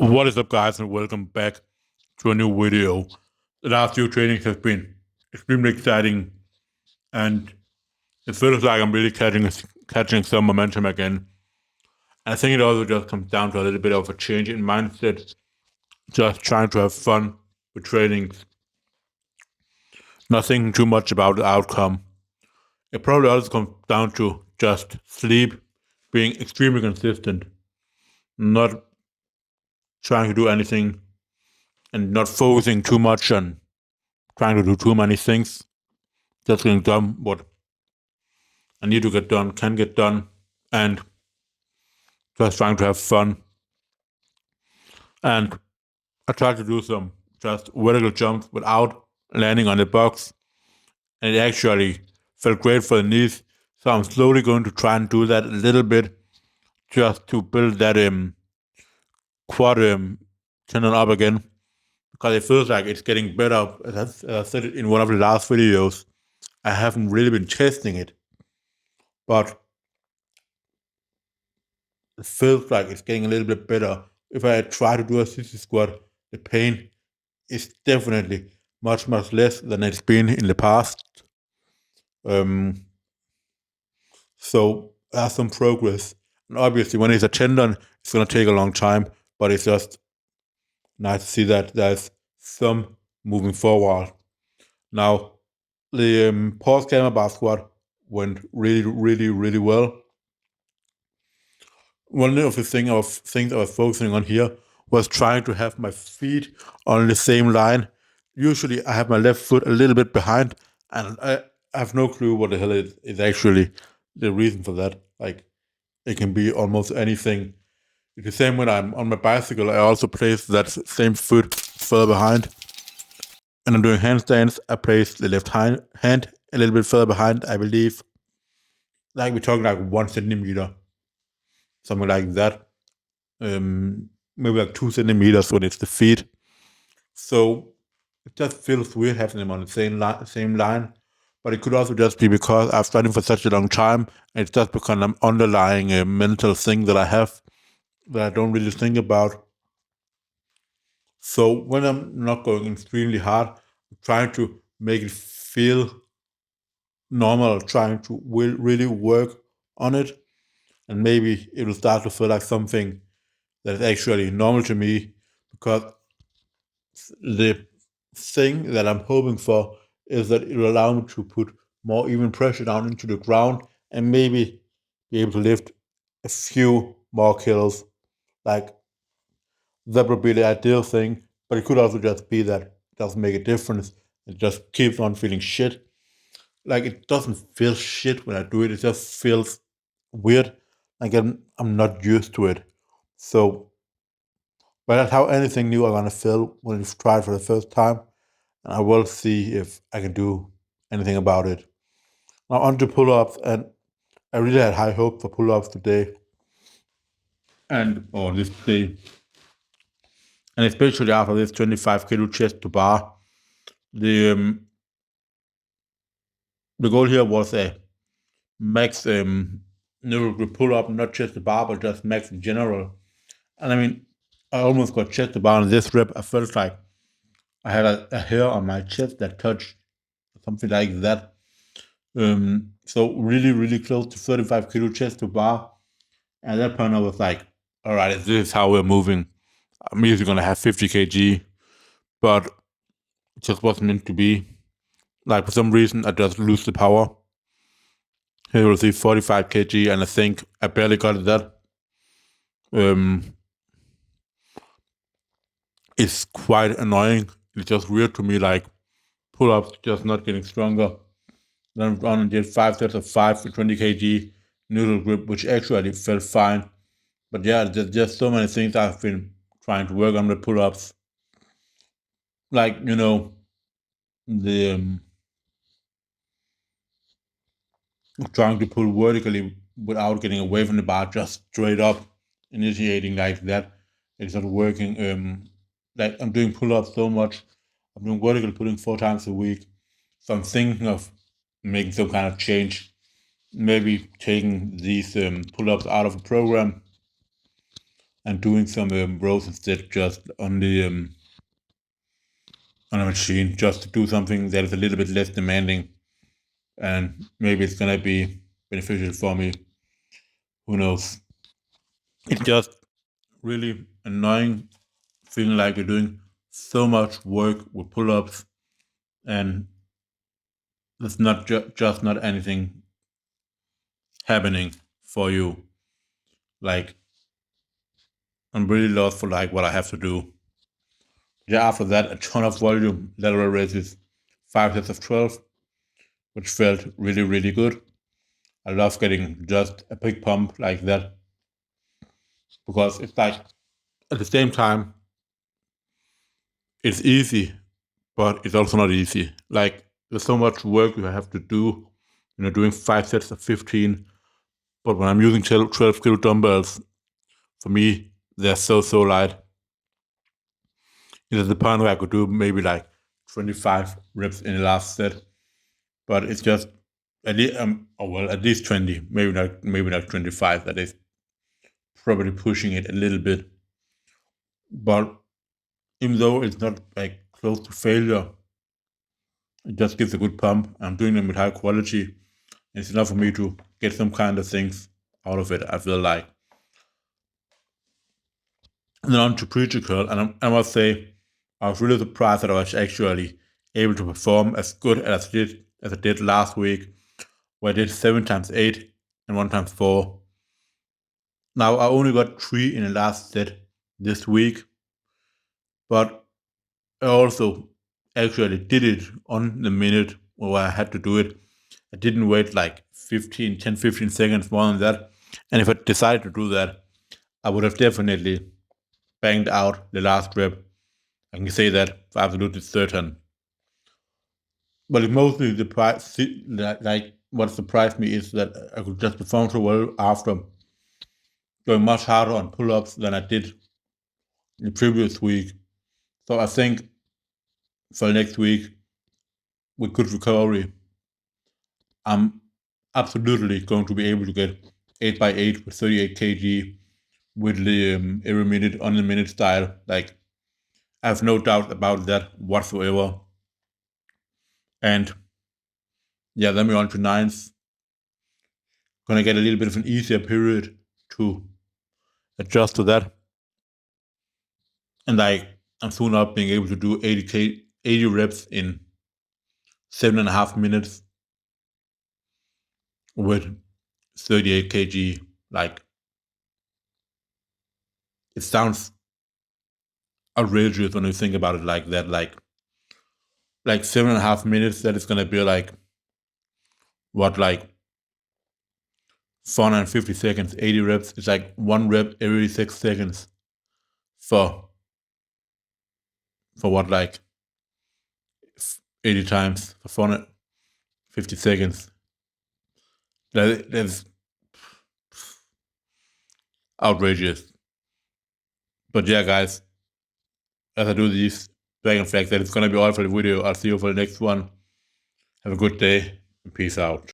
What is up, guys, and welcome back to a new video. The last few trainings have been extremely exciting, and it feels like I'm really catching some momentum again. And I think it also just comes down to a little bit of a change in mindset, just trying to have fun with trainings, not thinking too much about the outcome. It probably also comes down to just sleep, being extremely consistent, not trying to do anything, and not focusing too much on trying to do too many things. Just getting done what I need to get done, can get done, and just trying to have fun. And I tried to do some just vertical jumps without landing on the box, and it actually felt great for the knees. So I'm slowly going to try and do that a little bit, just to build that quad tendon up again, because it feels like it's getting better. As I said it in one of the last videos, I haven't really been testing it, but it feels like it's getting a little bit better. If I try to do a sissy squat, the pain is definitely much less than it's been in the past. So that's some progress. And obviously, when it's a tendon, it's gonna take a long time, but it's just nice to see that there's some moving forward. Now, the pause camera squat went really well. One of the things I was focusing on here was trying to have my feet on the same line. Usually, I have my left foot a little bit behind, and I have no clue what the hell is actually the reason for that. Like, it can be almost anything. It's the same when I'm on my bicycle. I also place that same foot further behind. And I'm doing handstands. I place the left hand a little bit further behind, I believe. Like, we're talking like 1 centimeter, something like that. Maybe like 2 centimeters when it's the feet. So it just feels weird having them on the same line. But it could also just be because I've studied for such a long time, and it's just become an underlying mental thing that I have that I don't really think about. So when I'm not going extremely hard, I'm trying to make it feel normal, trying to really work on it, and maybe it will start to feel like something that is actually normal to me, because the thing that I'm hoping for is that it will allow me to put more even pressure down into the ground and maybe be able to lift a few more kilos. Like, that would be the ideal thing, but it could also just be that it doesn't make a difference. It just keeps on feeling shit. Like, it doesn't feel shit when I do it. It just feels weird. Like, I'm not used to it. So, but that's how anything new I'm gonna feel when you try it for the first time. And I will see if I can do anything about it. Now on to pull-ups, and I really had high hope for pull-ups today, and or this day, and especially after this 25 kilo chest to bar. The um, the goal here was a max neural grip pull-up, not chest to bar, but just max in general. And I mean, I almost got chest to bar on this rep. I felt like I had a hair on my chest that touched something like that. So really close to 35 kilo chest to bar. At that point, I was like, all right, this is how we're moving. I'm usually going to have 50 kg, but it just wasn't meant to be. Like, for some reason, I just lose the power. Here we'll see 45 kg, and I think I barely got that. It's quite annoying. It's just weird to me, like, pull-ups just not getting stronger. Then I've gone and did 5 sets of 5 for 20 kg noodle grip, which actually felt fine. But yeah, there's just so many things I've been trying to work on the pull-ups. Like, the trying to pull vertically without getting away from the bar, just straight up initiating like that. It's not working. Like, I'm doing pull-ups so much. I'm doing vertical pulling 4 times a week. So I'm thinking of making some kind of change. Maybe taking these pull-ups out of the program and doing some rows instead, just on the on a machine, just to do something that is a little bit less demanding, and maybe it's gonna be beneficial for me. Who knows? It's just really annoying feeling like you're doing so much work with pull-ups and there's not just not anything happening for you. Like, I'm really lost for like what I have to do. Yeah, after that, a ton of volume lateral raises, 5 sets of 12, which felt really, really good. I love getting just a big pump like that because it's like at the same time, it's easy, but it's also not easy. Like, there's so much work you have to do, doing 5 sets of 15. But when I'm using 12 kilo dumbbells, for me, they're so light. There's the point where I could do maybe like 25 reps in the last set, but it's just at least at least 20, maybe not 25. That is probably pushing it a little bit. But even though it's not like close to failure, it just gives a good pump. I'm doing them with high quality. It's enough for me to get some kind of things out of it, I feel like. And then on to preacher curl, and I must say, I was really surprised that I was actually able to perform as good as I did last week, where I did 7 times 8 and 1 times 4. Now I only got 3 in the last set this week, but I also actually did it on the minute where I had to do it. I didn't wait like 10, 15 seconds more than that. And if I decided to do that, I would have definitely banged out the last rep. I can say that for absolutely certain. But it mostly surprised, like what surprised me is that I could just perform so well after going much harder on pull-ups than I did in the previous week. So I think for next week, with good recovery, I'm absolutely going to be able to get 8x8 with 38 kg with the every minute on the minute style. Like, I have no doubt about that whatsoever. And yeah, then we're on to nines. Gonna get a little bit of an easier period to adjust to that. And like, I'm soon up being able to do 80 reps in 7.5 minutes with 38 kg. Like, it sounds outrageous when you think about it like that. Like 7.5 minutes, that is gonna be like what, like 450 seconds, 80 reps. It's like 1 rep every 6 seconds for what, like 80 times for 450 seconds. That's outrageous. But yeah, guys, as I do these dragon flags, that is gonna be all for the video. I'll see you for the next one. Have a good day and peace out.